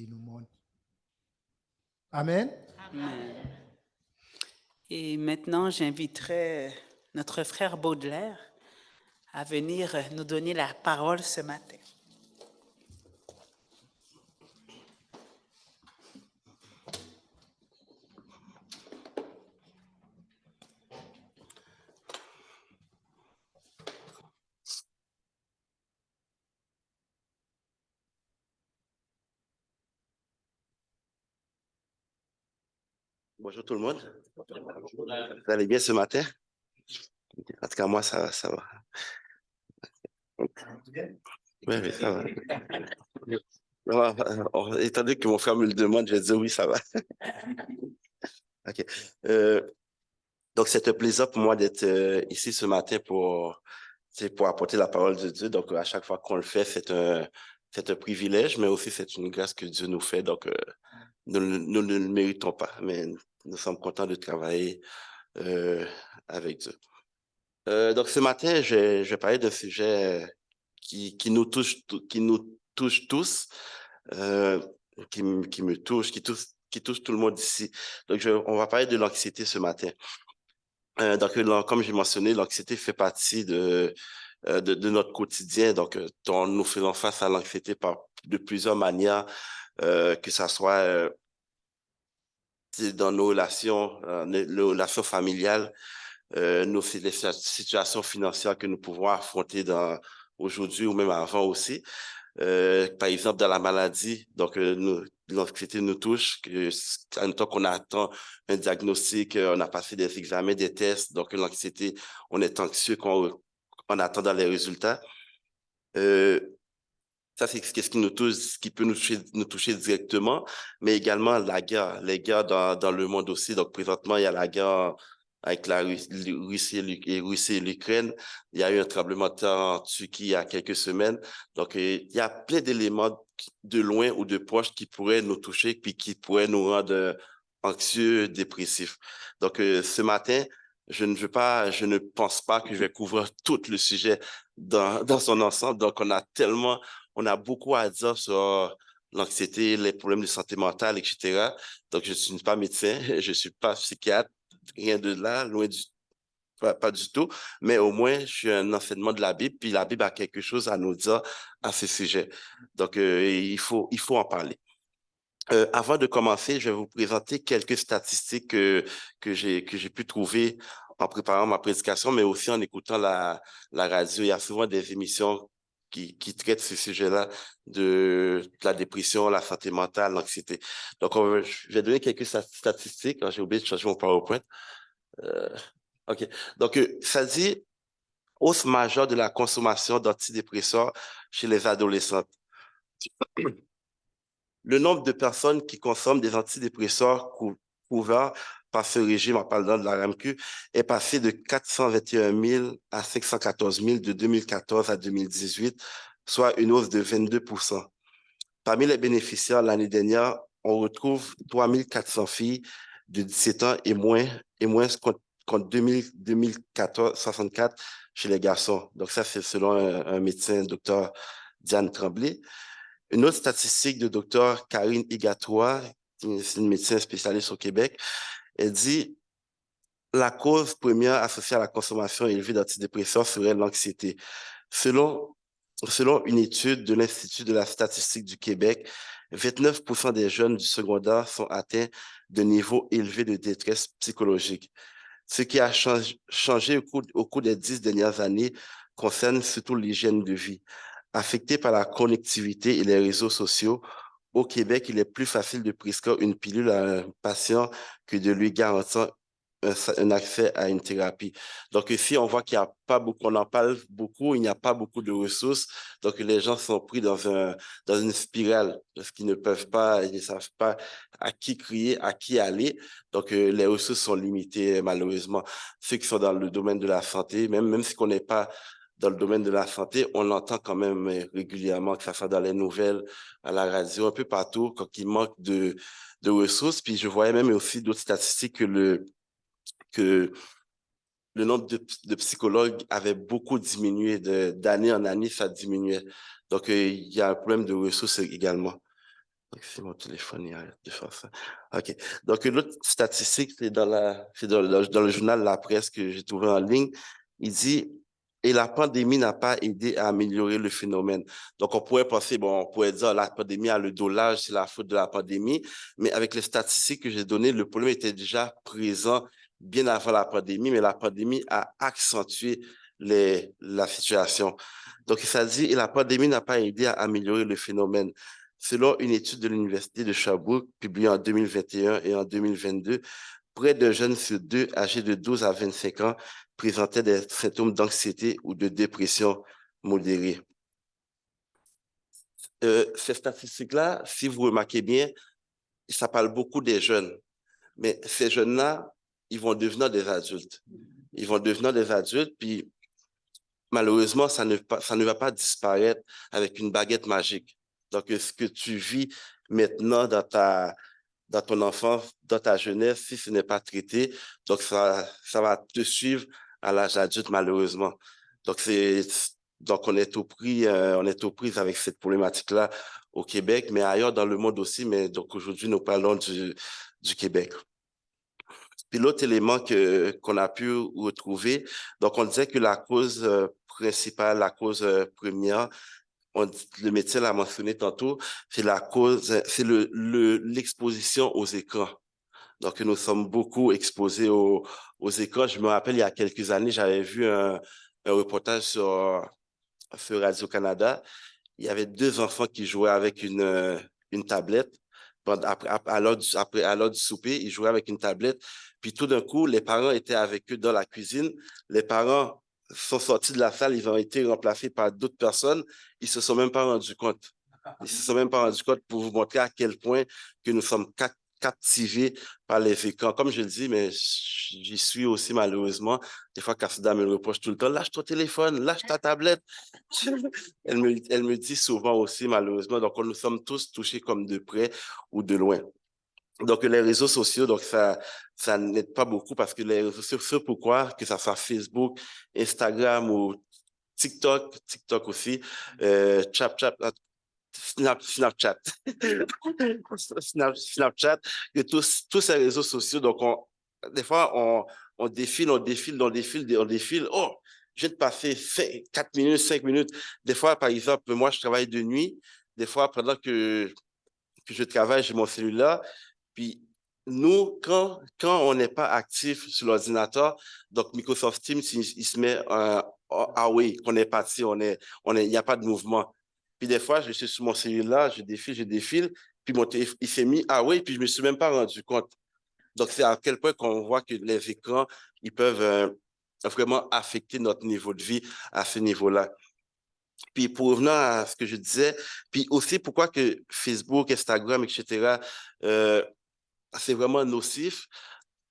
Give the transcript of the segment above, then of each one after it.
l'actualité nous montre. Amen. Amen. Et maintenant, j'inviterai notre frère Baudelaire à venir nous donner la parole ce matin. Bonjour tout le monde. Vous allez bien ce matin? En tout cas, moi, ça va. Oui, ça va. Étant donné que mon frère me le demande, je vais dire oui, ça va. OK. Donc, c'est un plaisir pour moi d'être ici ce matin pour apporter la parole de Dieu. Donc, à chaque fois qu'on le fait, c'est un privilège, mais aussi c'est une grâce que Dieu nous fait. Donc, nous ne le méritons pas, mais nous sommes contents de travailler avec Dieu. Donc, ce matin, je vais parler d'un sujet qui nous touche tous, qui me touche, qui touche tout le monde ici. Donc, on va parler de l'anxiété ce matin. Donc, comme j'ai mentionné, l'anxiété fait partie de notre quotidien. Donc, nous faisons face à l'anxiété de plusieurs manières, que ça soit dans nos relations familiales, les situations financières que nous pouvons affronter aujourd'hui ou même avant aussi. Par exemple, dans la maladie, donc l'anxiété nous touche, en même temps qu'on attend un diagnostic, on a passé des examens, des tests, donc l'anxiété, on est anxieux quand on attend dans les résultats. Ça, c'est ce qui nous touche, ce qui peut nous toucher directement, mais également les guerres dans le monde aussi. Donc, présentement, il y a la guerre avec la Russie et l'Ukraine. Il y a eu un tremblement de terre en Turquie il y a quelques semaines. Donc, il y a plein d'éléments de loin ou de proche qui pourraient nous toucher puis qui pourraient nous rendre anxieux, dépressifs. Donc, ce matin, je ne pense pas que je vais couvrir tout le sujet dans son ensemble. Donc, on a beaucoup à dire sur l'anxiété, les problèmes de santé mentale, etc. Donc, je ne suis pas médecin, je ne suis pas psychiatre, rien de là, pas du tout. Mais au moins, je suis un enseignement de la Bible, puis la Bible a quelque chose à nous dire à ce sujet. Donc, il faut en parler. Avant de commencer, je vais vous présenter quelques statistiques que j'ai pu trouver en préparant ma prédication, mais aussi en écoutant la radio. Il y a souvent des émissions qui traitent ce sujet-là de la dépression, la santé mentale, l'anxiété. Donc, je vais donner quelques statistiques. J'ai oublié de changer mon PowerPoint. OK. Donc, ça dit hausse majeure de la consommation d'antidépresseurs chez les adolescents. Le nombre de personnes qui consomment des antidépresseurs couverts par ce régime, en parlant de la RAMQ, est passé de 421 000 à 514 000 de 2014 à 2018, soit une hausse de 22%. Parmi les bénéficiaires l'année dernière, on retrouve 3 400 filles de 17 ans et moins contre 2014, 64 chez les garçons. Donc ça, c'est selon un médecin, docteur Diane Tremblay. Une autre statistique de Dr Karine Igatois, c'est une médecin spécialiste au Québec, elle dit la cause première associée à la consommation élevée d'antidépresseurs serait l'anxiété. Selon une étude de l'Institut de la statistique du Québec, 29% des jeunes du secondaire sont atteints de niveaux élevés de détresse psychologique. Ce qui a changé au cours des 10 dernières années concerne surtout l'hygiène de vie. Affecté par la connectivité et les réseaux sociaux, au Québec, il est plus facile de prescrire une pilule à un patient que de lui garantir un accès à une thérapie. Donc ici, on voit qu'il n'y a pas beaucoup, on en parle beaucoup, il n'y a pas beaucoup de ressources. Donc les gens sont pris dans une spirale parce qu'ils ne peuvent pas, ils ne savent pas à qui crier, à qui aller. Donc les ressources sont limitées malheureusement. Ceux qui sont dans le domaine de la santé, même si on n'est pas dans le domaine de la santé, on l'entend quand même régulièrement, que ça soit dans les nouvelles, à la radio, un peu partout, quand il manque de ressources. Puis je voyais même aussi d'autres statistiques que le nombre de psychologues avait beaucoup diminué, d'année en année, ça diminuait. Donc, il y a un problème de ressources également. Donc, c'est mon téléphone, il arrête de faire ça. OK. Donc, une autre statistique, c'est dans le journal La Presse que j'ai trouvé en ligne. Il dit, et la pandémie n'a pas aidé à améliorer le phénomène. Donc, on pourrait penser, bon, on pourrait dire, la pandémie a le dos large, c'est la faute de la pandémie. Mais avec les statistiques que j'ai données, le problème était déjà présent bien avant la pandémie, mais la pandémie a accentué la situation. Donc, ça dit, et la pandémie n'a pas aidé à améliorer le phénomène. Selon une étude de l'Université de Sherbrooke publiée en 2021 et en 2022, près d'un jeune sur deux âgé de 12 à 25 ans présentait des symptômes d'anxiété ou de dépression modérée. Ces statistiques-là, si vous remarquez bien, ça parle beaucoup des jeunes. Mais ces jeunes-là, ils vont devenir des adultes. Ils vont devenir des adultes, puis malheureusement, ça ne va pas disparaître avec une baguette magique. Donc, ce que tu vis maintenant dans ton enfance, dans ta jeunesse, si ce n'est pas traité, donc ça va te suivre à l'âge adulte, malheureusement. Donc, on est aux prises avec cette problématique-là au Québec, mais ailleurs dans le monde aussi. Mais donc, aujourd'hui, nous parlons du Québec. Puis l'autre élément qu'on a pu retrouver, donc on disait que la cause principale, la cause première, le médecin l'a mentionné tantôt, c'est c'est l'exposition aux écrans. Donc, nous sommes beaucoup exposés aux écrans. Je me rappelle, il y a quelques années, j'avais vu un reportage sur Radio-Canada. Il y avait deux enfants qui jouaient avec une tablette. À l'heure du souper, ils jouaient avec une tablette. Puis tout d'un coup, les parents étaient avec eux dans la cuisine. Les parents sont sortis de la salle, ils ont été remplacés par d'autres personnes. Ils se sont même pas rendus compte. Ils se sont même pas rendus compte pour vous montrer à quel point que nous sommes captivés par les écrans. Comme je le dis, mais j'y suis aussi malheureusement. Des fois, Kassida me le reproche tout le temps. Lâche ton téléphone, lâche ta tablette. Elle me dit souvent aussi, malheureusement. Donc, nous sommes tous touchés comme de près ou de loin. Donc, les réseaux sociaux, donc ça n'aide pas beaucoup parce que les réseaux sociaux, pourquoi? Que ça soit Facebook, Instagram ou TikTok aussi, Snapchat, Snapchat, que tous ces réseaux sociaux. Donc, des fois, on défile. Oh, je viens de passer 4 minutes, 5 minutes. Des fois, par exemple, moi, je travaille de nuit. Des fois, pendant que je travaille, j'ai mon cellulaire. Puis, nous, quand on n'est pas actif sur l'ordinateur, donc Microsoft Teams, il se met ah oui, qu'on est parti, il n'y a pas de mouvement. Puis des fois, je suis sur mon cellulaire, je défile, puis mon téléphone, il s'est mis ah oui, puis je me suis même pas rendu compte. Donc, c'est à quel point qu'on voit que les écrans, ils peuvent vraiment affecter notre niveau de vie à ce niveau-là. Puis pour revenir à ce que je disais, puis aussi pourquoi que Facebook, Instagram, etc., c'est vraiment nocif,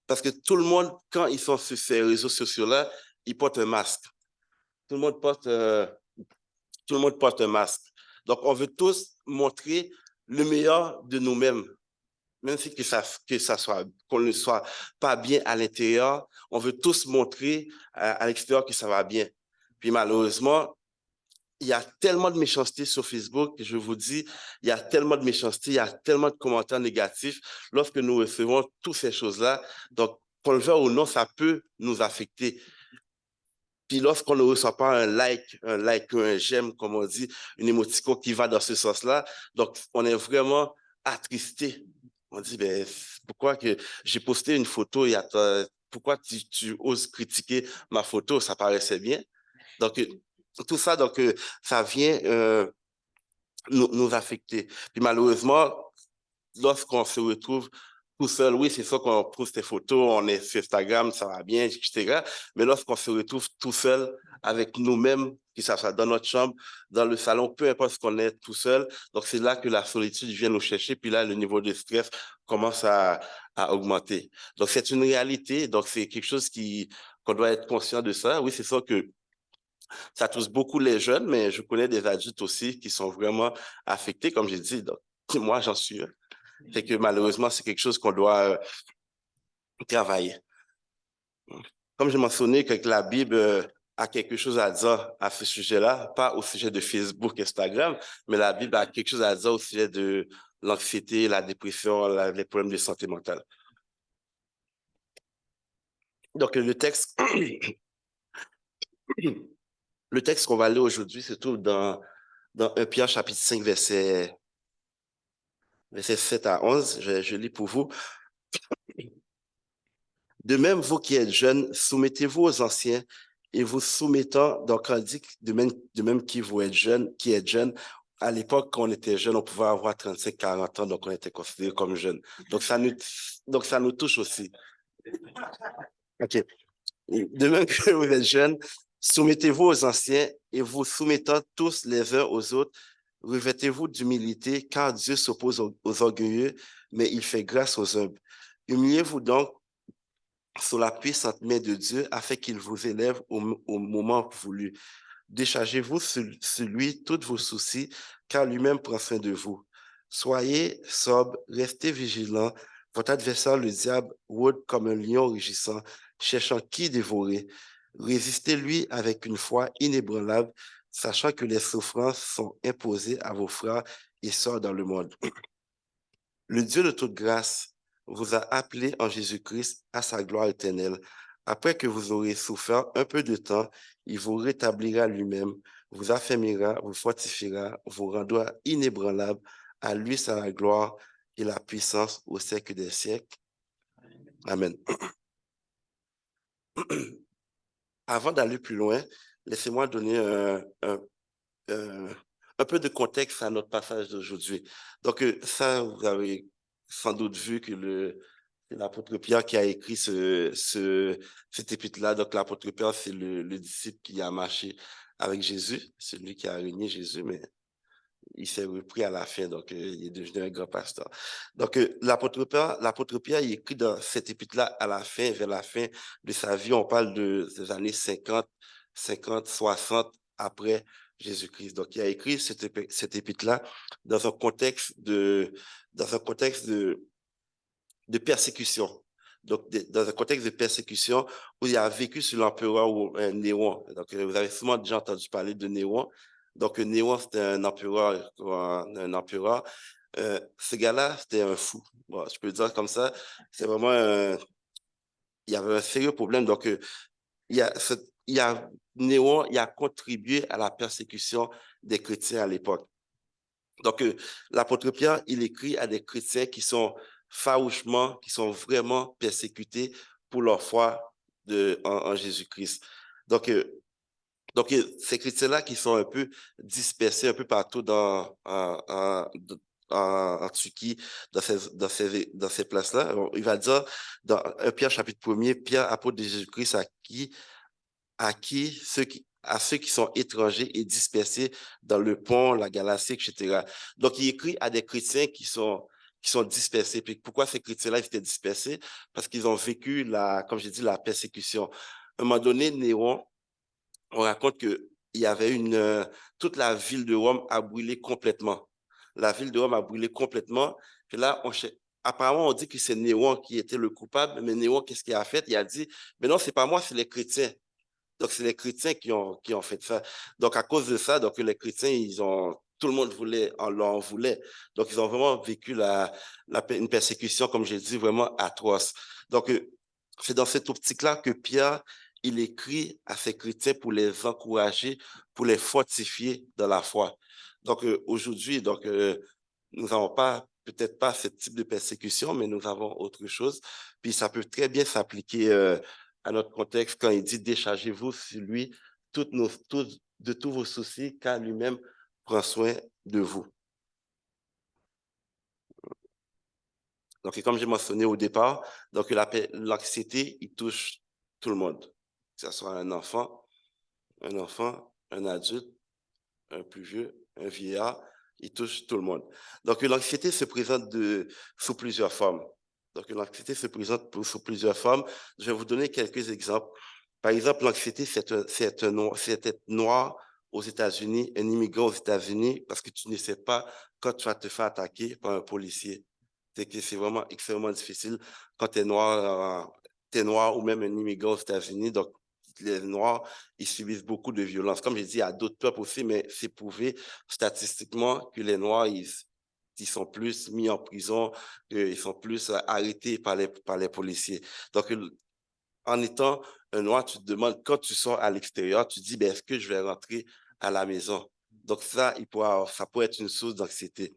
parce que tout le monde, quand ils sont sur ces réseaux sociaux-là, ils portent un masque. Tout le monde porte un masque. Donc, on veut tous montrer le meilleur de nous-mêmes, même si qu'on ne soit pas bien à l'intérieur, on veut tous montrer à l'extérieur que ça va bien. Puis malheureusement, il y a tellement de méchanceté sur Facebook, je vous dis, il y a tellement de méchanceté, il y a tellement de commentaires négatifs lorsque nous recevons toutes ces choses-là. Donc, qu'on le veuille ou non, ça peut nous affecter. Puis lorsqu'on ne reçoit pas un like, un j'aime, comme on dit, une émoticône qui va dans ce sens-là, donc on est vraiment attristé. On dit, ben, pourquoi que j'ai posté une photo, pourquoi tu oses critiquer ma photo, ça paraissait bien. Donc, tout ça, donc, ça vient nous affecter. Puis malheureusement, lorsqu'on se retrouve tout seul, oui, c'est ça qu'on pose des photos, on est sur Instagram, ça va bien, etc. Mais lorsqu'on se retrouve tout seul avec nous-mêmes, que ça soit dans notre chambre, dans le salon, peu importe ce qu'on est tout seul, donc c'est là que la solitude vient nous chercher, puis là, le niveau de stress commence à augmenter. Donc c'est une réalité, donc c'est quelque chose qu'on doit être conscient de ça. Oui, c'est ça que ça touche beaucoup les jeunes, mais je connais des adultes aussi qui sont vraiment affectés, comme j'ai dit. Donc, moi, j'en suis un. Fait que malheureusement, c'est quelque chose qu'on doit travailler. Comme j'ai mentionné que la Bible a quelque chose à dire à ce sujet-là, pas au sujet de Facebook, Instagram, mais la Bible a quelque chose à dire au sujet l'anxiété, la dépression, les problèmes de santé mentale. Donc, le texte, le texte qu'on va lire aujourd'hui se trouve dans 1 Pierre chapitre 5, verset 7 à 11. Je lis pour vous. De même, vous qui êtes jeunes, soumettez-vous aux anciens et vous soumettant, donc on dit de même qui êtes jeune, à l'époque, quand on était jeune, on pouvait avoir 35, 40 ans, donc on était considéré comme jeune. Donc ça nous touche aussi. OK. De même que vous êtes jeunes, soumettez-vous aux anciens et vous soumettant tous les uns aux autres, revêtez-vous d'humilité, car Dieu s'oppose aux orgueilleux, mais il fait grâce aux humbles. Humiliez-vous donc sous la puissante main de Dieu afin qu'il vous élève au moment voulu. Déchargez-vous sur lui tous vos soucis, car lui-même prend soin de vous. Soyez sobre, restez vigilants. Votre adversaire, le diable, rôde comme un lion rugissant, cherchant qui dévorer. Résistez-lui avec une foi inébranlable, sachant que les souffrances sont imposées à vos frères et sœurs dans le monde. Le Dieu de toute grâce vous a appelé en Jésus-Christ à sa gloire éternelle. Après que vous aurez souffert un peu de temps, il vous rétablira lui-même, vous affermira, vous fortifiera, vous rendra inébranlable. À lui c'est la gloire et la puissance au siècle des siècles. Amen. Avant d'aller plus loin, laissez-moi donner un peu de contexte à notre passage d'aujourd'hui. Donc, ça, vous avez sans doute vu que c'est l'apôtre Pierre qui a écrit cet épître-là. Donc, l'apôtre Pierre, c'est le disciple qui a marché avec Jésus, celui qui a régné Jésus, mais il s'est repris à la fin, donc il est devenu un grand pasteur. Donc, l'apôtre Pierre, il écrit dans cet épître-là à la fin, vers la fin de sa vie, on parle des années 50, 60 après Jésus-Christ. Donc, il a écrit cet épître-là dans un contexte de persécution. Donc, dans un contexte de persécution où il a vécu sous l'empereur Néron. Donc, vous avez souvent déjà entendu parler de Néron. Donc, Néron, c'était un empereur. Ce gars-là, c'était un fou. Bon, je peux le dire comme ça. C'est vraiment il y avait un sérieux problème. Donc, Néron, il a contribué à la persécution des chrétiens à l'époque. Donc, l'apôtre Pierre, il écrit à des chrétiens qui sont farouchement, qui sont vraiment persécutés pour leur foi en Jésus-Christ. Donc, ces chrétiens-là qui sont un peu dispersés un peu partout en Turquie, dans ces places-là, il va dire dans 1 Pierre chapitre 1er, Pierre, apôtre de Jésus-Christ, à ceux qui sont étrangers et dispersés dans le pont, la Galatie, etc. Donc, il écrit à des chrétiens qui sont dispersés. Puis pourquoi ces chrétiens-là étaient dispersés? Parce qu'ils ont vécu, comme j'ai dit, la persécution. À un moment donné, Néron, on raconte que il y avait toute la ville de Rome a brûlé complètement. La ville de Rome a brûlé complètement. Puis là, apparemment, on dit que c'est Néron qui était le coupable, mais Néron, qu'est-ce qu'il a fait? Il a dit, mais non, c'est pas moi, c'est les chrétiens. Donc, c'est les chrétiens qui ont fait ça. Donc, à cause de ça, donc les chrétiens, tout le monde en voulait. Donc, ils ont vraiment vécu une persécution, comme j'ai dit, vraiment atroce. Donc, c'est dans cette optique-là que Pierre, il écrit à ces chrétiens pour les encourager, pour les fortifier dans la foi. Donc, aujourd'hui, nous n'avons peut-être pas ce type de persécution, mais nous avons autre chose. Puis, ça peut très bien s'appliquer à notre contexte quand il dit déchargez-vous sur lui de tous vos soucis, car lui-même prend soin de vous. Donc, et comme j'ai mentionné au départ, donc l'anxiété, il touche tout le monde, que ce soit un enfant, un adulte, un plus vieux, un vieillard, il touche tout le monde. Donc, l'anxiété se présente sous plusieurs formes. Donc, l'anxiété se présente sous plusieurs formes. Je vais vous donner quelques exemples. Par exemple, l'anxiété, c'est être noir aux États-Unis, un immigrant aux États-Unis, parce que tu ne sais pas quand tu vas te faire attaquer par un policier. C'est que c'est vraiment extrêmement difficile quand tu es noir ou même un immigrant aux États-Unis. Donc, les Noirs, ils subissent beaucoup de violence. Comme je dis, il y a d'autres peuples aussi, mais c'est prouvé statistiquement que les Noirs, ils ils sont plus mis en prison, ils sont plus arrêtés par les policiers. Donc, en étant un noir, tu te demandes, quand tu sors à l'extérieur, tu te dis, ben, est-ce que je vais rentrer à la maison? Donc, ça pourrait être une source d'anxiété.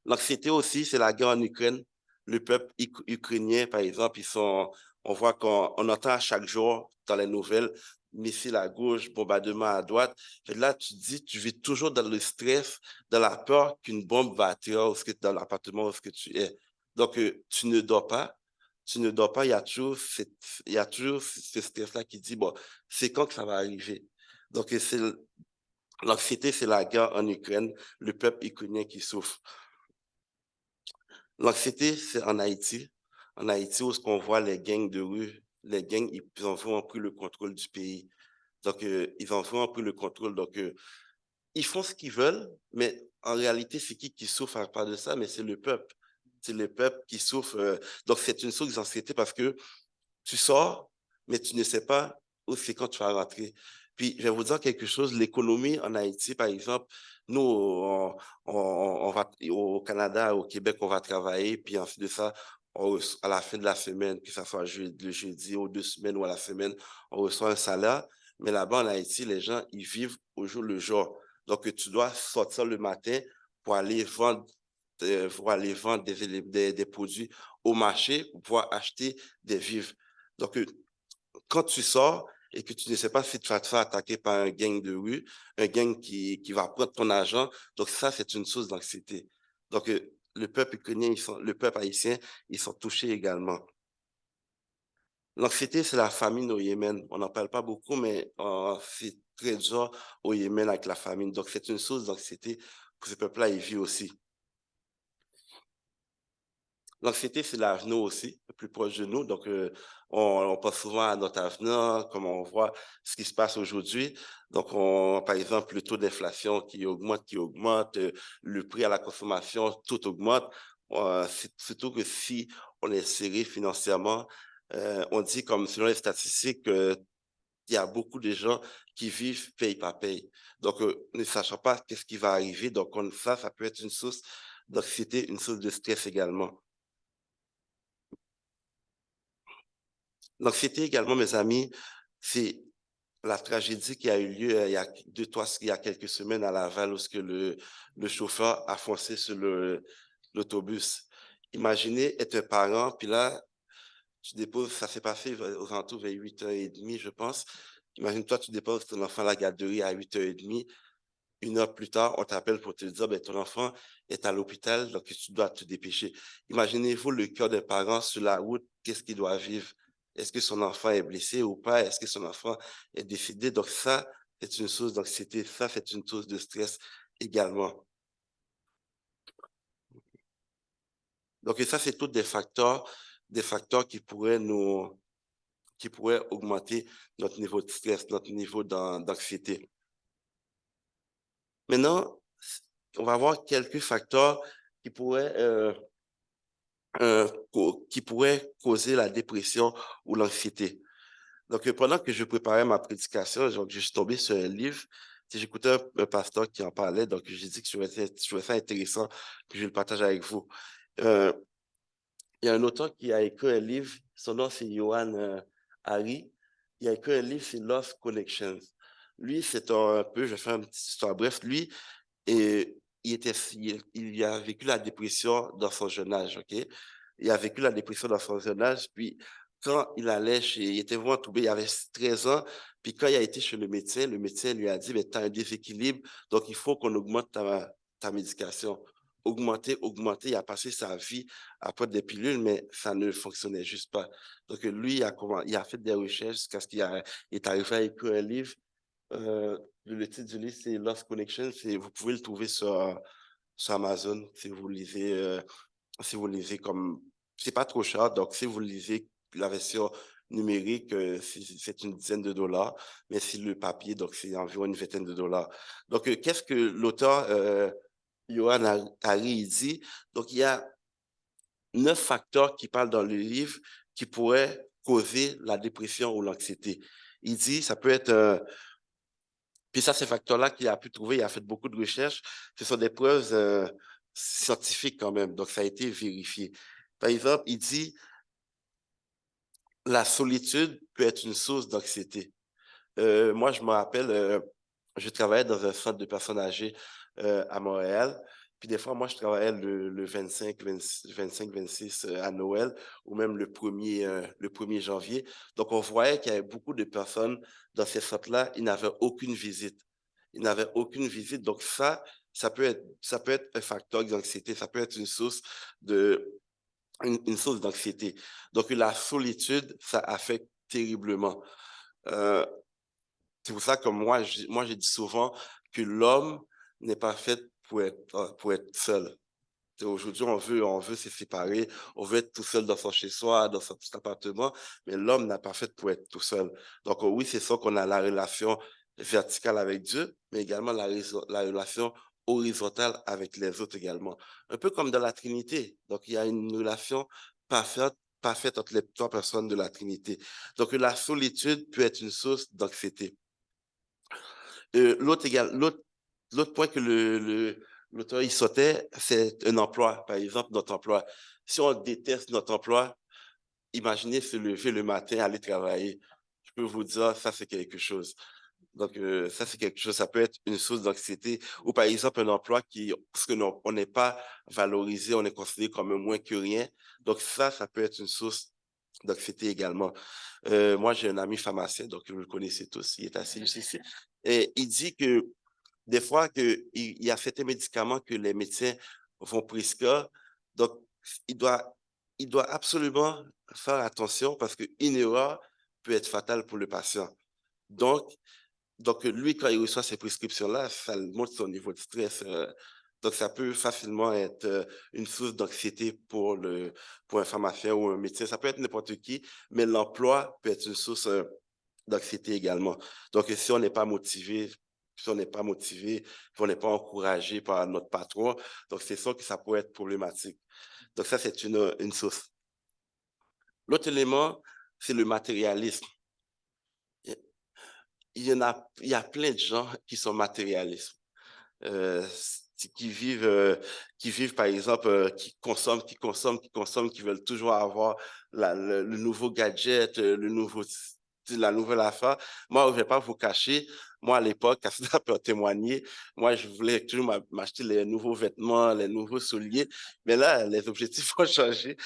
L'anxiété aussi, c'est la guerre en Ukraine. Le peuple ukrainien, par exemple, on voit qu'on entend à chaque jour dans les nouvelles, missiles à gauche, bombardement à droite. Et là, tu te dis, tu vis toujours dans le stress, dans la peur qu'une bombe va atterrir dans l'appartement où tu es. Donc, tu ne dors pas. Tu ne dors pas, il y a toujours ce stress-là qui dit, bon, c'est quand que ça va arriver? Donc, l'anxiété, c'est la guerre en Ukraine, le peuple ukrainien qui souffre. L'anxiété, c'est en Haïti. En Haïti, où on voit les gangs de rue, les gangs, ils ont vraiment pris le contrôle du pays. Donc, ils ont vraiment pris le contrôle. Donc, ils font ce qu'ils veulent, mais en réalité, c'est qui souffre à part de ça? Mais c'est le peuple. C'est le peuple qui souffre. Donc, c'est une source d'anxiété parce que tu sors, mais tu ne sais pas où c'est quand tu vas rentrer. Puis, je vais vous dire quelque chose, l'économie en Haïti, par exemple, nous, on va au Canada, au Québec, on va travailler, puis ensuite de ça, à la fin de la semaine, que ce soit le jeudi ou 2 semaines ou à la semaine, on reçoit un salaire. Mais là-bas, en Haïti, les gens, ils vivent au jour le jour. Donc, tu dois sortir le matin pour aller vendre, des produits au marché pour pouvoir acheter des vivres. Donc, quand tu sors et que tu ne sais pas si tu vas te faire attaquer par un gang de rue, un gang qui va prendre ton argent, donc ça, c'est une source d'anxiété. Donc, le peuple ukrainien, le peuple haïtien, ils sont touchés également. L'anxiété, c'est la famine au Yémen. On n'en parle pas beaucoup, mais c'est très dur au Yémen avec la famine. Donc, c'est une source d'anxiété que ce peuple-là, il vit aussi. L'anxiété, c'est l'avenir aussi, le plus proche de nous. Donc, on pense souvent à notre avenir, comme on voit ce qui se passe aujourd'hui. Donc, par exemple, le taux d'inflation qui augmente, le prix à la consommation, tout augmente. Surtout que si on est serré financièrement, on dit, comme selon les statistiques, il y a beaucoup de gens qui vivent paye par paye. Donc, ne sachant pas qu'est-ce qui va arriver, donc ça peut être une source d'anxiété, une source de stress également. L'anxiété également, mes amis, c'est la tragédie qui a eu lieu il y a quelques semaines à Laval, lorsque le chauffeur a foncé sur l'autobus. Imaginez être un parent, puis là, ça s'est passé aux alentours vers 8h30, je pense. Imagine-toi, tu déposes ton enfant à la garderie à 8h30. 1 heure plus tard, on t'appelle pour te dire, ben, ton enfant est à l'hôpital, donc tu dois te dépêcher. Imaginez-vous le cœur des parents sur la route, qu'est-ce qu'il doit vivre? Est-ce que son enfant est blessé ou pas? Est-ce que son enfant est décédé? Donc ça, c'est une source d'anxiété, ça, c'est une source de stress également. Donc et ça, c'est tous des facteurs qui pourraient augmenter notre niveau de stress, notre niveau d'anxiété. Maintenant, on va voir quelques facteurs qui pourraient causer la dépression ou l'anxiété. Donc, pendant que je préparais ma prédication, je suis tombé sur un livre. J'écoutais un pasteur qui en parlait, donc j'ai dit que je trouvais ça intéressant, que je le partage avec vous. Euh, il y a un auteur qui a écrit un livre, son nom c'est Johan Hari. Il a écrit un livre, c'est Lost Connections. Lui, c'est je vais faire une petite histoire bref, lui, et il a vécu la dépression dans son jeune âge, OK? Il a vécu la dépression dans son jeune âge, puis quand il était vraiment troublé, il avait 13 ans, puis quand il a été chez le médecin lui a dit, mais tu as un déséquilibre, donc il faut qu'on augmente ta médication. Augmenter, il a passé sa vie à prendre des pilules, mais ça ne fonctionnait juste pas. Donc lui, il a fait des recherches jusqu'à ce il est arrivé à écrire un livre. Le titre du livre, c'est Lost Connection. Vous pouvez le trouver sur Amazon si vous lisez comme. C'est pas trop cher, donc si vous lisez la version numérique, c'est une dizaine de dollars, mais si le papier, donc c'est environ une vingtaine de dollars. Donc, qu'est-ce que l'auteur Johan Hari dit? Donc, il y a 9 facteurs qui parlent dans le livre qui pourraient causer la dépression ou l'anxiété. Il dit, ça peut être puis ça, ces facteurs-là qu'il a pu trouver, il a fait beaucoup de recherches. Ce sont des preuves scientifique quand même, donc ça a été vérifié. Par exemple, il dit la solitude peut être une source d'anxiété. Moi, je me rappelle, je travaillais dans un centre de personnes âgées à Montréal. Puis des fois, moi, je travaillais le 25-26 à Noël ou même le 1er janvier. Donc, on voyait qu'il y avait beaucoup de personnes dans ces centres-là, ils n'avaient aucune visite. Ils n'avaient aucune visite. Donc, ça peut être un facteur d'anxiété, ça peut être une source d'anxiété. Donc, la solitude, ça affecte terriblement. Euh, c'est pour ça que moi, je dis souvent que l'homme n'est pas fait pour être seul. Aujourd'hui, on veut se séparer, on veut être tout seul dans son chez-soi, dans son petit appartement, mais l'homme n'a pas fait pour être tout seul. Donc, oui, c'est ça qu'on a la relation verticale avec Dieu, mais également la relation horizontale avec les autres également. Un peu comme dans la Trinité. Donc, il y a une relation parfaite entre les trois personnes de la Trinité. Donc, la solitude peut être une source d'anxiété. L'autre point que l'auteur il sautait, c'est un emploi. Par exemple, notre emploi. Si on déteste notre emploi, imaginez se lever le matin, aller travailler. Je peux vous dire, ça, c'est quelque chose. Donc, ça, c'est quelque chose, ça peut être une source d'anxiété. Ou par exemple, un emploi parce que on n'est pas valorisé, on est considéré comme moins que rien. Donc, ça peut être une source d'anxiété également. Moi, j'ai un ami pharmacien, donc vous le connaissez tous, il est assis juste ici. Et il dit que des fois, il y a certains médicaments que les médecins vont prescrire. Donc, il doit, il doit absolument faire attention parce qu'une erreur peut être fatale pour le patient. Donc, lui, quand il reçoit ces prescriptions-là, ça montre son niveau de stress. Donc, ça peut facilement être une source d'anxiété pour un pharmacien ou un médecin. Ça peut être n'importe qui, mais l'emploi peut être une source d'anxiété également. Donc, si on n'est pas motivé, si on n'est pas motivé, si on n'est pas encouragé par notre patron, donc c'est ça que ça peut être problématique. Donc, ça, c'est une source. L'autre élément, c'est le matérialisme. Il y a plein de gens qui sont matérialistes, euh, qui vivent, par exemple, qui veulent toujours avoir le nouveau gadget, la nouvelle affaire. Moi, je ne vais pas vous cacher, moi, à l'époque, Cassida peut en témoigner, moi, je voulais toujours m'acheter les nouveaux vêtements, les nouveaux souliers, mais là, les objectifs ont changé.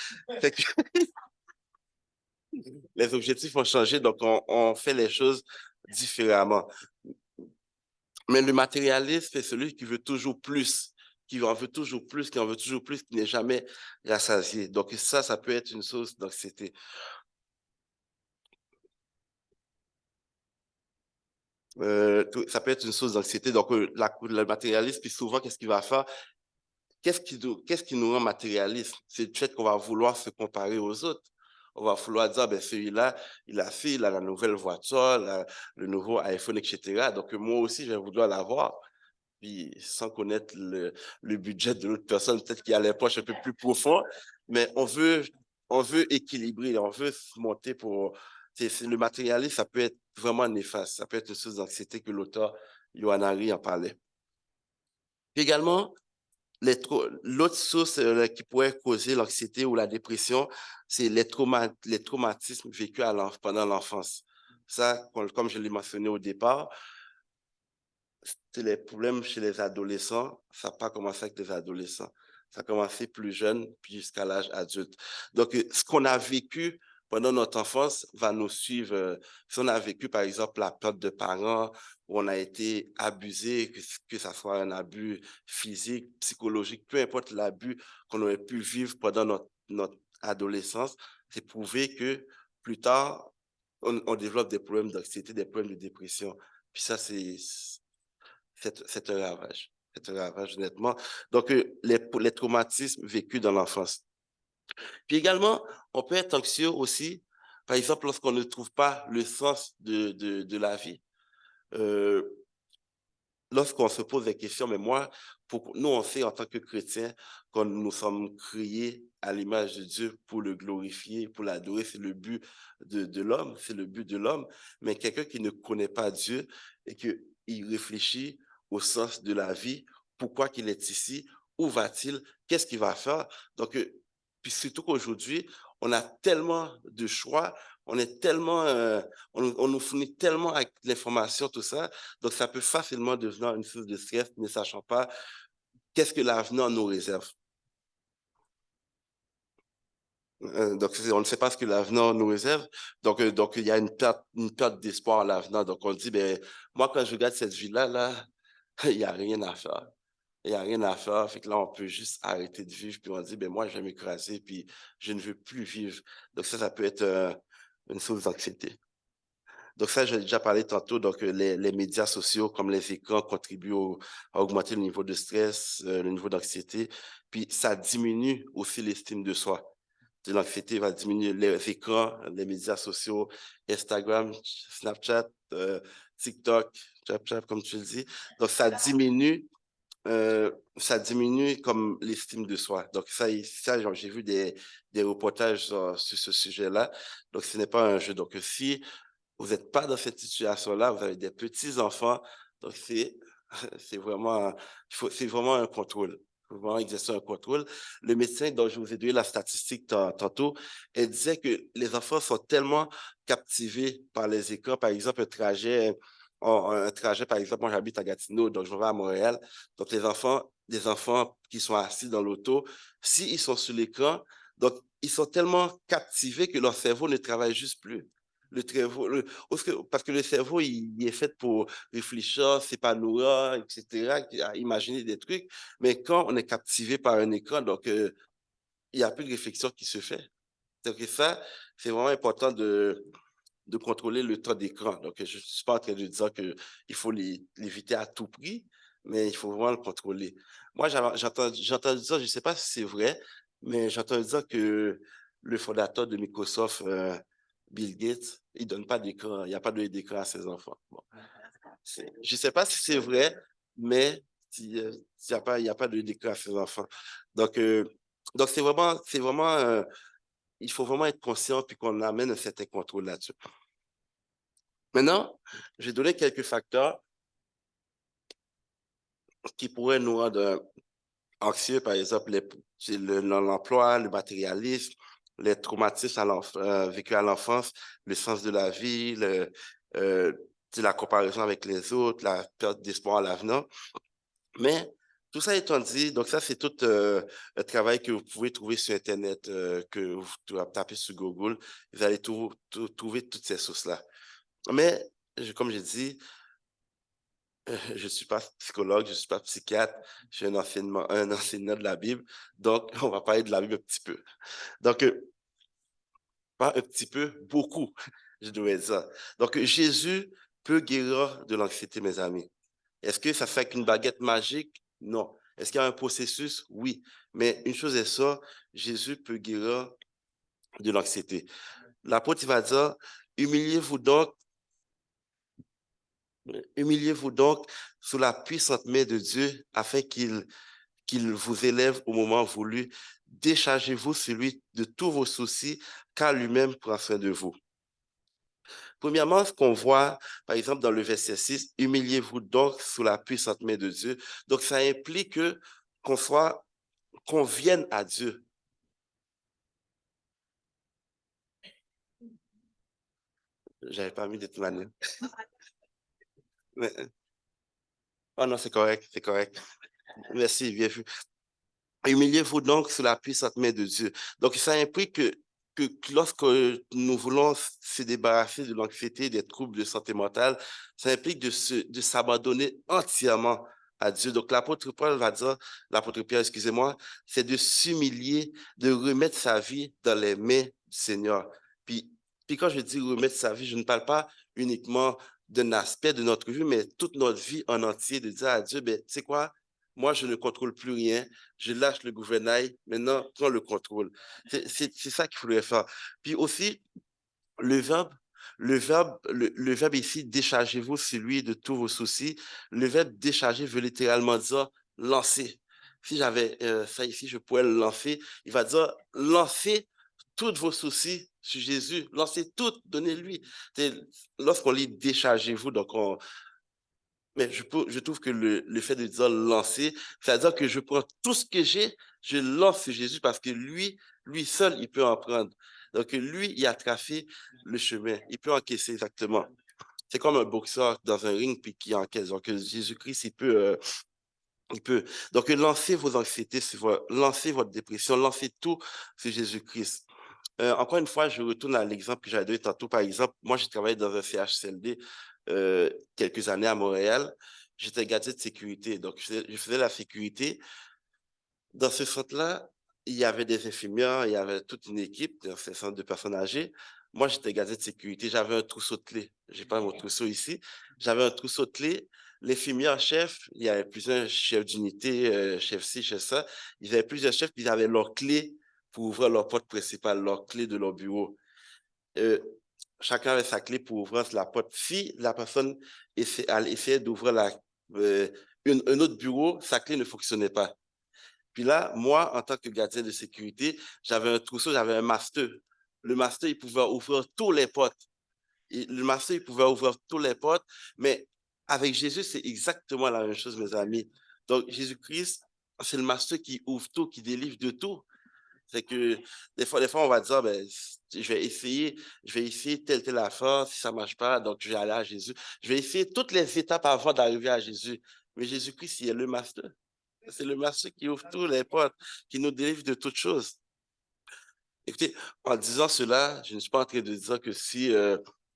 Les objectifs ont changé, donc on fait les choses différemment. Mais le matérialiste, c'est celui qui veut toujours plus, qui en veut toujours plus, qui en veut toujours plus, qui n'est jamais rassasié. Donc ça peut être une source d'anxiété. Ça peut être une source d'anxiété. Donc le matérialiste, puis souvent, qu'est-ce qu'il va faire? Qu'est-ce qui nous rend matérialiste? C'est le fait qu'on va vouloir se comparer aux autres. On va vouloir dire, ben, celui-là, il a la nouvelle voiture, le nouveau iPhone, etc. Donc, moi aussi, je vais vouloir l'avoir. Puis, sans connaître le budget de l'autre personne, peut-être qu'il y a les poches un peu plus profondes, mais on veut équilibrer, on veut se monter le matérialisme, ça peut être vraiment néfaste. Ça peut être une source d'anxiété que l'auteur Yohann Hari en parlait. Puis également, l'autre source qui pourrait causer l'anxiété ou la dépression, c'est les traumatismes vécus pendant l'enfance. Ça, comme je l'ai mentionné au départ, c'est les problèmes chez les adolescents. Ça n'a pas commencé avec les adolescents. Ça a commencé plus jeune, puis jusqu'à l'âge adulte. Donc, ce qu'on a vécu pendant notre enfance va nous suivre. Si on a vécu, par exemple, la perte de parents, où on a été abusé, que ça soit un abus physique, psychologique, peu importe l'abus qu'on aurait pu vivre pendant notre adolescence, c'est prouvé que plus tard, on développe des problèmes d'anxiété, des problèmes de dépression. Puis ça, c'est un ravage. C'est un ravage, honnêtement. Donc, les traumatismes vécus dans l'enfance. Puis également, on peut être anxieux aussi, par exemple, lorsqu'on ne trouve pas le sens de la vie. Euh, Lorsqu'on se pose des questions, mais moi, nous, on sait en tant que chrétiens que nous sommes créés à l'image de Dieu pour le glorifier, pour l'adorer. C'est le but de l'homme, c'est le but de l'homme. Mais quelqu'un qui ne connaît pas Dieu et qu'il réfléchit au sens de la vie, pourquoi qu'il est ici, où va-t-il? Qu'est-ce qu'il va faire? Donc, puis surtout qu'aujourd'hui, on a tellement de choix, on est tellement, on nous fournit tellement avec l'information, tout ça, donc ça peut facilement devenir une source de stress, ne sachant pas qu'est-ce que l'avenir nous réserve. Donc, on ne sait pas ce que l'avenir nous réserve. Donc, il y a une perte d'espoir à l'avenir. Donc, on dit, ben, moi, quand je regarde cette vie-là, là, il n'y a rien à faire. Il n'y a rien à faire. Fait que là, on peut juste arrêter de vivre. Puis on dit, ben, moi, je vais m'écraser. Puis je ne veux plus vivre. Donc, ça peut être une source d'anxiété. Donc, ça, j'ai déjà parlé tantôt. Donc, les médias sociaux, comme les écrans, contribuent à augmenter le niveau de stress, le niveau d'anxiété. Puis, ça diminue aussi l'estime de soi. L'anxiété va diminuer. Les écrans, les médias sociaux, Instagram, Snapchat, TikTok, Snapchat, comme tu le dis. Donc, ça diminue comme l'estime de soi. Donc, ça j'ai vu des reportages sur ce sujet-là. Donc, ce n'est pas un jeu. Donc, si vous n'êtes pas dans cette situation-là, vous avez des petits-enfants, donc c'est vraiment, c'est vraiment un contrôle. Il faut vraiment exercer un contrôle. Le médecin dont je vous ai donné la statistique tantôt, elle disait que les enfants sont tellement captivés par les écrans. Par exemple, un trajet, par exemple, moi j'habite à Gatineau, donc je vais à Montréal. Donc des enfants qui sont assis dans l'auto, s'ils sont sur l'écran, donc ils sont tellement captivés que leur cerveau ne travaille juste plus. Le cerveau, parce que le cerveau, il est fait pour réfléchir, s'épanouir, etc., à imaginer des trucs. Mais quand on est captivé par un écran, donc il n'y a plus de réflexion qui se fait. Donc ça, c'est vraiment important de contrôler le temps d'écran. Donc, je ne suis pas en train de dire qu'il faut l'éviter à tout prix, mais il faut vraiment le contrôler. Moi, j'entends dire, je ne sais pas si c'est vrai, mais j'entends dire que le fondateur de Microsoft, Bill Gates, il ne donne pas d'écran, il n'y a pas d'écran à ses enfants. Bon. Je ne sais pas si c'est vrai, mais il n'y a pas d'écran à ses enfants. Donc, c'est vraiment il faut vraiment être conscient puis qu'on amène un certain contrôle là-dessus. Maintenant, j'ai donné quelques facteurs qui pourraient nous rendre anxieux, par exemple l'emploi, le matérialisme, les traumatismes vécus à l'enfance, le sens de la vie, euh, la comparaison avec les autres, la perte d'espoir à l'avenir. Mais tout ça étant dit, donc ça, c'est tout un travail que vous pouvez trouver sur Internet, que vous tapez sur Google. Vous allez trouver toutes ces sources-là. Mais, comme j'ai dit, je ne suis pas psychologue, je ne suis pas psychiatre, je suis un enseignant de la Bible. Donc, on va parler de la Bible un petit peu. Donc, pas un petit peu, beaucoup, je devrais dire. Donc, Jésus peut guérir de l'anxiété, mes amis. Est-ce que ça fait qu'une baguette magique? Non. Est-ce qu'il y a un processus? Oui. Mais une chose est sûre, Jésus peut guérir de l'anxiété. L'apôtre il va dire, humiliez-vous donc humiliez-vous donc sous la puissante main de Dieu afin qu'il vous élève au moment voulu. Déchargez-vous sur lui de tous vos soucis, car lui-même prend soin de vous. Premièrement, ce qu'on voit, par exemple, dans le verset 6, humiliez-vous donc sous la puissante main de Dieu. Donc, ça implique qu'on vienne à Dieu. J'avais pas mis de toute manière. Mais, oh non, c'est correct, c'est correct. Merci, bien vu. Humiliez-vous donc sous la puissante main de Dieu. Donc, ça implique que lorsque nous voulons se débarrasser de l'anxiété, des troubles de santé mentale, ça implique de s'abandonner entièrement à Dieu. Donc, l'apôtre Paul va dire, l'apôtre Pierre, excusez-moi, c'est de s'humilier, de remettre sa vie dans les mains du Seigneur. Puis, quand je dis remettre sa vie, je ne parle pas uniquement d'un aspect de notre vie, mais toute notre vie en entier, de dire à Dieu, ben, tu sais quoi, moi, je ne contrôle plus rien, je lâche le gouvernail, maintenant, prends le contrôle. C'est ça qu'il faudrait faire. Puis aussi, le verbe, le verbe ici, déchargez-vous sur lui de tous vos soucis. Le verbe décharger veut littéralement dire lancer. Si j'avais ça ici, je pourrais le lancer. Il va dire lancez tous vos soucis sur Jésus. Lancez tout, donnez-lui. Lorsqu'on lit déchargez-vous, donc Mais je trouve que le fait de dire lancer, c'est-à-dire que je prends tout ce que j'ai, je lance sur Jésus parce que lui seul, il peut en prendre. Donc, lui, il a tracé le chemin. Il peut encaisser exactement. C'est comme un boxeur dans un ring puis qui encaisse. Donc, Jésus-Christ, il peut. Donc, lancez vos anxiétés, lancez votre dépression, lancez tout sur Jésus-Christ. Encore une fois, je retourne à l'exemple que j'avais donné tantôt. Par exemple, moi, j'ai travaillé dans un CHSLD quelques années à Montréal. J'étais gardien de sécurité. Donc, je faisais la sécurité. Dans ce centre-là, il y avait des infirmières, il y avait toute une équipe dans ce centre de personnes âgées. Moi, j'étais gardien de sécurité. J'avais un trousseau de clés. J'ai pas mon trousseau ici. J'avais un trousseau de clés. L'infirmière chef, il y avait plusieurs chefs d'unité, chef ci, chef ça. Ils avaient plusieurs chefs, puis ils avaient leurs clés pour ouvrir leur porte principale, leurs clés de leur bureau. Euh, Chacun avait sa clé pour ouvrir la porte. Si la personne essayait d'ouvrir un autre bureau, sa clé ne fonctionnait pas. Puis là, moi, en tant que gardien de sécurité, j'avais un trousseau, j'avais un master. Le master, il pouvait ouvrir tous les portes. Le master, il pouvait ouvrir tous les portes, mais avec Jésus, c'est exactement la même chose, mes amis. Donc, Jésus-Christ, c'est le master qui ouvre tout, qui délivre de tout. C'est que des fois, on va dire, ben, je vais essayer telle affaire, si ça ne marche pas, donc je vais aller à Jésus. Je vais essayer toutes les étapes avant d'arriver à Jésus. Mais Jésus-Christ, il est le master. C'est le master qui ouvre tous les portes, qui nous délivre de toutes choses. Écoutez, en disant cela, je ne suis pas en train de dire que si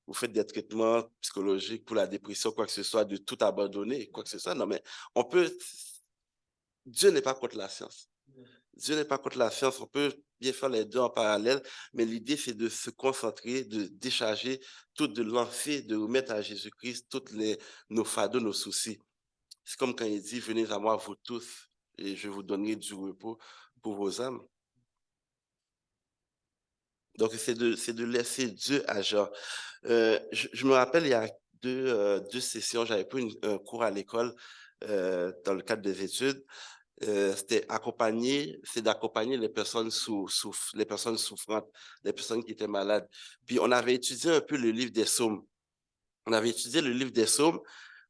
vous faites des traitements psychologiques pour la dépression, quoi que ce soit, de tout abandonner, quoi que ce soit. Non, mais on peut. Dieu n'est pas contre la science. Dieu n'est pas contre la science. On peut bien faire les deux en parallèle, mais l'idée, c'est de se concentrer, de décharger, tout de lancer, de remettre à Jésus-Christ nos fardeaux, nos soucis. C'est comme quand il dit, venez à moi, vous tous, et je vous donnerai du repos pour vos âmes. Donc, c'est de laisser Dieu agir. Je me rappelle, il y a deux sessions, j'avais pris un cours à l'école dans le cadre des études. C'est d'accompagner les personnes les personnes souffrantes, les personnes qui étaient malades. Puis, on avait étudié un peu le livre des psaumes. On avait étudié le livre des psaumes,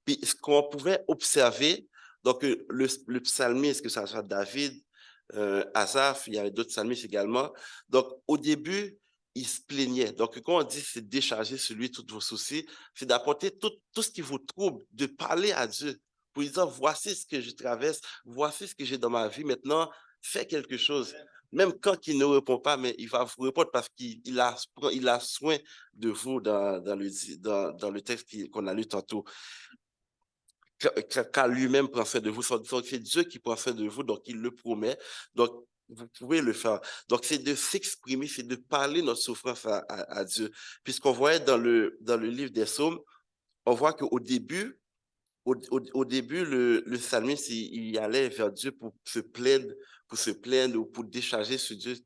puis ce qu'on pouvait observer, donc le psalmiste, que ce soit David, Asaph, il y avait d'autres psalmistes également. Donc, au début, il se plaignait. Donc, quand on dit c'est décharger sur lui tous vos soucis, c'est d'apporter tout ce qui vous trouble, de parler à Dieu, pour lui dire, voici ce que je traverse, voici ce que j'ai dans ma vie, maintenant, fais quelque chose. Même quand il ne répond pas, mais il va vous répondre parce il a soin de vous dans le texte qu'on a lu tantôt. Car lui-même prend soin de vous. Donc, c'est Dieu qui prend soin de vous, donc il le promet. Donc, vous pouvez le faire. Donc, c'est de s'exprimer, c'est de parler notre souffrance à Dieu. Puisqu'on voyait dans le livre des psaumes, on voit qu'au début, au début, le psalmiste, il allait vers Dieu pour se plaindre ou pour décharger sur Dieu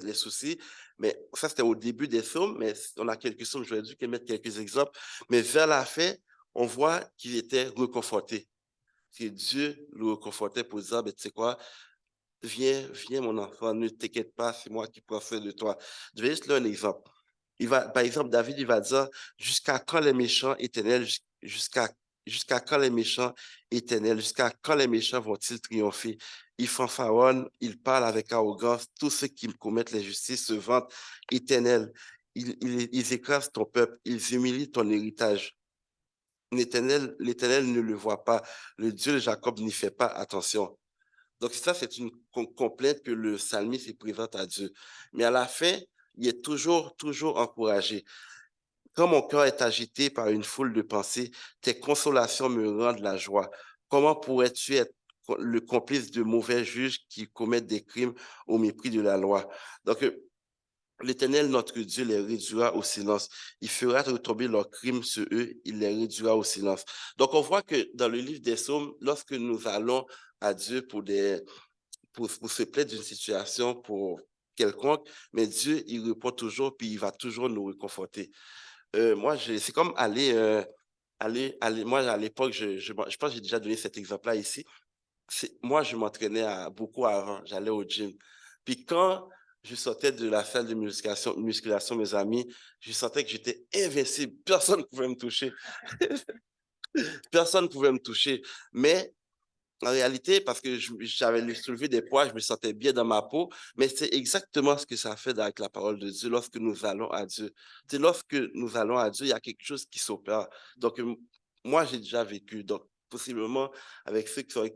les soucis. Mais ça, c'était au début des psaumes, mais on a quelques psaumes, j'aurais dû mettre quelques exemples. Mais vers la fin, on voit qu'il était reconforté. Que Dieu le reconfortait pour dire, ben, tu sais quoi, viens mon enfant, ne t'inquiète pas, c'est moi qui prends soin de toi. Je vais juste là un exemple. Par exemple, David, il va dire, jusqu'à quand les méchants éternels, jusqu'à quand les méchants éternels, jusqu'à quand les méchants vont-ils triompher? Ils fanfaronnent, ils parlent avec arrogance, tous ceux qui commettent l'injustice se vantent éternel. Ils écrasent ton peuple, ils humilient ton héritage. L'Éternel ne le voit pas. Le Dieu de Jacob n'y fait pas attention. Donc ça, c'est une complainte que le psalmiste il présente à Dieu. Mais à la fin, il est toujours encouragé. Quand mon cœur est agité par une foule de pensées, tes consolations me rendent la joie. Comment pourrais-tu être le complice de mauvais juges qui commettent des crimes au mépris de la loi? Donc, l'Éternel, notre Dieu, les réduira au silence. Il fera retomber leurs crimes sur eux, il les réduira au silence. Donc, on voit que dans le livre des psaumes, lorsque nous allons à Dieu pour se plaindre d'une situation, pour quelconque, mais Dieu, il répond toujours, puis il va toujours nous réconforter. C'est comme moi, à l'époque, je pense que j'ai déjà donné cet exemple-là ici. Moi, je m'entraînais beaucoup avant, j'allais au gym. Puis quand je sortais de la salle de musculation, mes amis, je sentais que j'étais invincible. Personne ne pouvait me toucher. Personne ne pouvait me toucher. Mais en réalité, parce que j'avais soulevé des poids, je me sentais bien dans ma peau, mais c'est exactement ce que ça fait avec la parole de Dieu lorsque nous allons à Dieu. C'est lorsque nous allons à Dieu, il y a quelque chose qui s'opère. Donc, moi, j'ai déjà vécu. Donc, possiblement, avec ceux qui sont,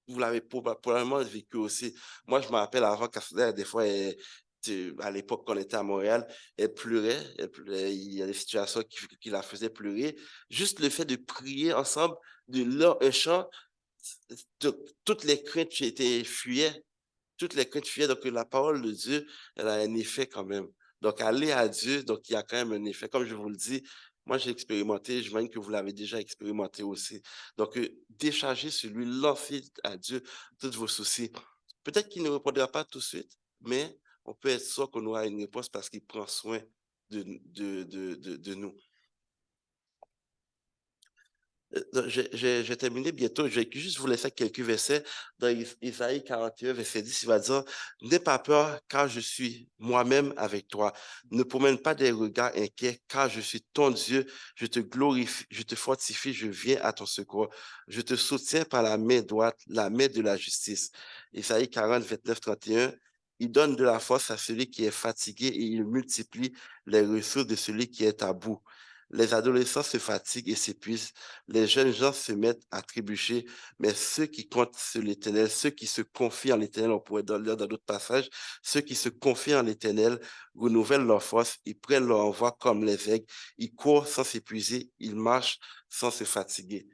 vous l'avez probablement vécu aussi. Moi, je me rappelle avant qu'Assouda, des fois, à l'époque, quand on était à Montréal, il y a des situations qui la faisaient pleurer. Juste le fait de prier ensemble, de leur un chant, toutes les craintes fuyaient. Toutes les craintes fuyaient. Donc, la parole de Dieu, elle a un effet quand même. Donc, aller à Dieu, donc, il y a quand même un effet. Comme je vous le dis, moi, j'ai expérimenté, je m'imagine que vous l'avez déjà expérimenté aussi. Donc, décharger sur lui, lancer à Dieu tous vos soucis. Peut-être qu'il ne répondra pas tout de suite, mais on peut être sûr qu'on aura une réponse parce qu'il prend soin de nous. J'ai terminé bientôt. Je vais juste vous laisser quelques versets. Dans Isaïe 41, verset 10, il va dire, n'aie pas peur, car je suis moi-même avec toi. Ne promène pas des regards inquiets, car je suis ton Dieu. Je te glorifie, je te fortifie, je viens à ton secours. Je te soutiens par la main droite, la main de la justice. Isaïe 40, 29, 31. Il donne de la force à celui qui est fatigué et il multiplie les ressources de celui qui est à bout. Les adolescents se fatiguent et s'épuisent. Les jeunes gens se mettent à trébucher, mais ceux qui comptent sur l'Éternel, ceux qui se confient en l'Éternel, on pourrait lire dans d'autres passages, ceux qui se confient en l'Éternel renouvellent leur force, ils prennent leur envoi comme les aigles, ils courent sans s'épuiser, ils marchent sans se fatiguer.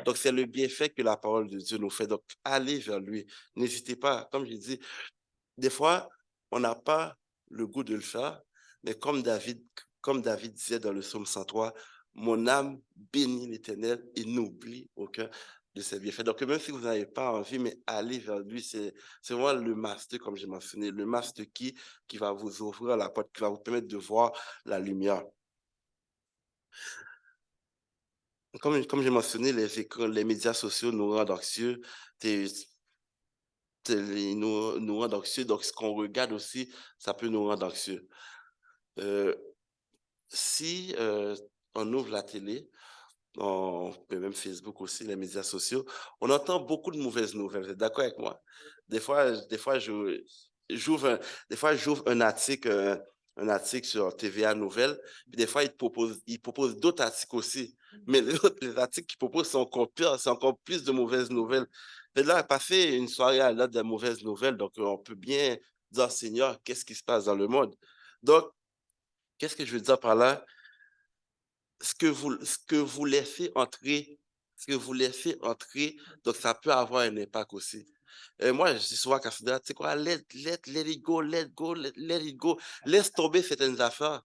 Donc, c'est le bienfait que la parole de Dieu nous fait. Donc, allez vers lui. N'hésitez pas. Comme je dis, des fois, on n'a pas le goût de le faire, mais comme David disait dans le psaume 103, mon âme bénit l'Éternel et n'oublie aucun de ses bienfaits. Donc, même si vous n'avez pas envie, mais allez vers lui, c'est vraiment le master, comme j'ai mentionné, le master qui va vous ouvrir la porte, qui va vous permettre de voir la lumière. Comme j'ai mentionné, les écrans, les médias sociaux nous rendent anxieux. Nous rendent anxieux. Donc, ce qu'on regarde aussi, ça peut nous rendre anxieux. Si on ouvre la télé, même Facebook aussi, les médias sociaux, on entend beaucoup de mauvaises nouvelles. Vous êtes d'accord avec moi? Des fois, j'ouvre un article sur TVA Nouvelles, puis des fois, ils proposent d'autres articles aussi. Mais les articles qu'ils proposent sont encore pires, c'est encore plus de mauvaises nouvelles. Et là, passer une soirée à l'heure des mauvaises nouvelles, donc on peut bien dire, Seigneur, qu'est-ce qui se passe dans le monde? Donc, qu'est-ce que je veux dire par là? Ce que vous laissez entrer, donc ça peut avoir un impact aussi. Et moi, je dis souvent qu'à ce tu sais quoi, let it go, let it go. Laisse tomber certaines affaires.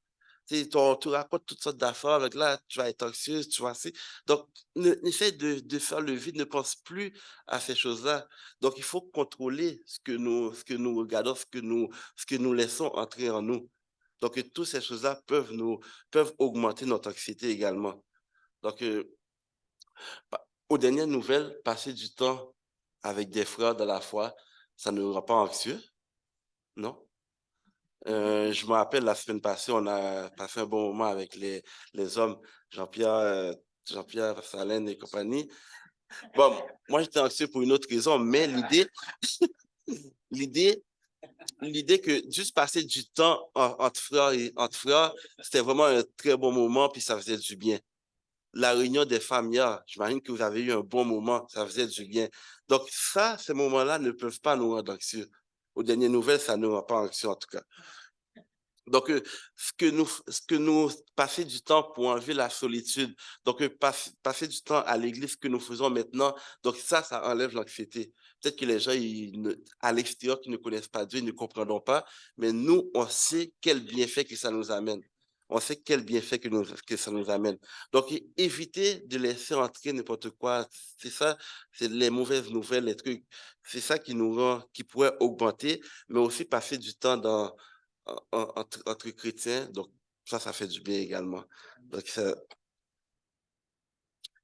Tu sais, tu racontes toutes sortes d'affaires, donc là, tu vas être anxieuse, tu vas aussi. Donc, essaie de faire le vide, ne pense plus à ces choses-là. Donc, il faut contrôler ce que nous regardons, ce que nous laissons entrer en nous. Donc, toutes ces choses-là peuvent augmenter notre anxiété également. Donc, aux dernières nouvelles, passer du temps avec des frères de la foi, ça ne nous rend pas anxieux, non? Je me rappelle la semaine passée, on a passé un bon moment avec les hommes, Jean-Pierre, Jean-Pierre Salène et compagnie. Bon, moi, j'étais anxieux pour une autre raison, mais l'idée, l'idée que juste passer du temps entre frères, c'était vraiment un très bon moment, puis ça faisait du bien. La réunion des femmes hier, j'imagine que vous avez eu un bon moment, ça faisait du bien. Donc ça, ces moments-là ne peuvent pas nous rendre anxieux. Aux dernières nouvelles, ça ne nous rend pas anxieux en tout cas. Donc, ce que nous passer du temps pour enlever la solitude, donc passer du temps à l'église que nous faisons maintenant, donc ça enlève l'anxiété. Peut-être que les gens à l'extérieur qui ne connaissent pas Dieu, ils ne comprendront pas, mais nous, on sait quel bienfait que ça nous amène. On sait quel bienfait que ça nous amène. Donc, éviter de laisser entrer n'importe quoi. C'est ça, c'est les mauvaises nouvelles, les trucs. C'est ça qui nous rend, qui pourrait augmenter, mais aussi passer du temps entre chrétiens. Donc, ça fait du bien également. Donc,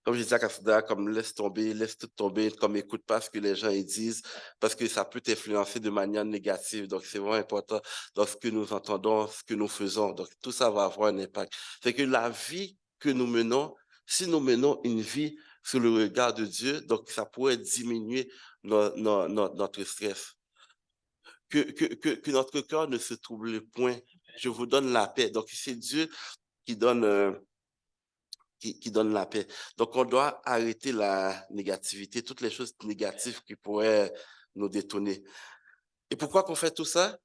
comme je disais à Kassouda, comme laisse tout tomber, comme écoute pas ce que les gens ils disent, parce que ça peut t'influencer de manière négative. Donc, c'est vraiment important dans ce que nous entendons, ce que nous faisons. Donc, tout ça va avoir un impact. C'est que la vie que nous menons, si nous menons une vie sur le regard de Dieu, donc ça pourrait diminuer notre stress. Que notre cœur ne se trouble point. Je vous donne la paix. Donc, c'est Dieu qui donne, qui donne la paix. Donc, on doit arrêter la négativité, toutes les choses négatives qui pourraient nous détonner. Et pourquoi qu'on fait tout ça?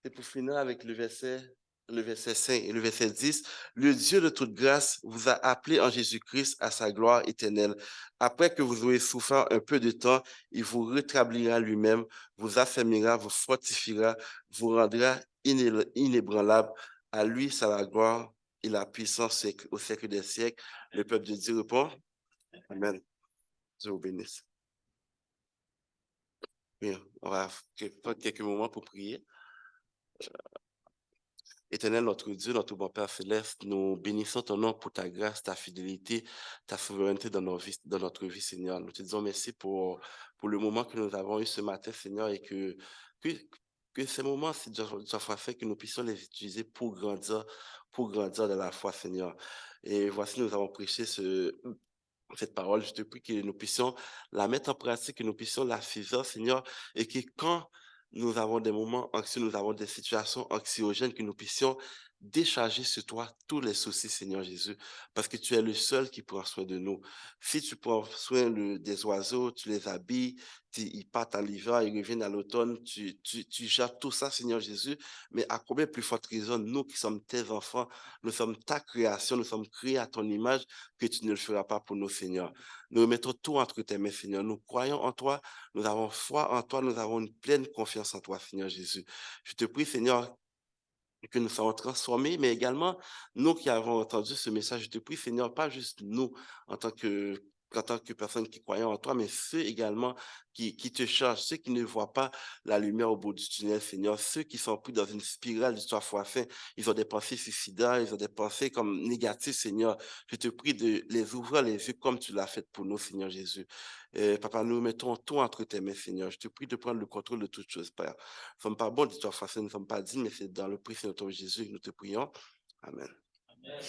C'est pour finir avec le verset 5 et le verset 10. Le Dieu de toute grâce vous a appelé en Jésus-Christ à sa gloire éternelle. Après que vous aurez souffert un peu de temps, il vous rétablira lui-même, vous affermira, vous fortifiera, vous rendra inébranlable. À lui, c'est la gloire et la puissance au siècle des siècles. Le peuple de Dieu répond. Amen. Dieu vous bénisse. Bien, on va prendre quelques moments pour prier. Éternel, notre Dieu, notre bon Père céleste, nous bénissons ton nom pour ta grâce, ta fidélité, ta souveraineté dans notre vie, Seigneur. Nous te disons merci pour le moment que nous avons eu ce matin, Seigneur, et que ces moments, si Dieu soit fait, que nous puissions les utiliser pour grandir dans la foi, Seigneur. Et voici, nous avons prêché cette parole. Je te prie que nous puissions la mettre en pratique, que nous puissions la saisir, Seigneur, et que quand nous avons des moments anxieux, nous avons des situations anxiogènes, que nous puissions décharger sur toi tous les soucis, Seigneur Jésus, parce que tu es le seul qui prend soin de nous. Si tu prends soin des oiseaux, tu les habilles, ils partent à l'hiver, ils reviennent à l'automne, tu gères tout ça, Seigneur Jésus, mais à combien plus forte raison, nous qui sommes tes enfants, nous sommes ta création, nous sommes créés à ton image, que tu ne le feras pas pour nous, Seigneur. Nous remettons tout entre tes mains, Seigneur. Nous croyons en toi, nous avons foi en toi, nous avons une pleine confiance en toi, Seigneur Jésus. Je te prie, Seigneur, que nous soyons transformés, mais également nous qui avons entendu ce message, je te prie, Seigneur, pas juste nous en tant que personnes qui croyons en toi, mais ceux également qui te cherchent, ceux qui ne voient pas la lumière au bout du tunnel, Seigneur, ceux qui sont pris dans une spirale du soif fois faim, ils ont des pensées suicidaires, ils ont des pensées comme négatives, Seigneur. Je te prie de les ouvrir les yeux comme tu l'as fait pour nous, Seigneur Jésus. Papa, nous mettons tout entre tes mains, Seigneur. Je te prie de prendre le contrôle de toutes choses, Père. Nous ne sommes pas bons de toi face, nous ne sommes pas dignes, mais c'est dans le prix de notre Jésus que nous te prions. Amen. Amen.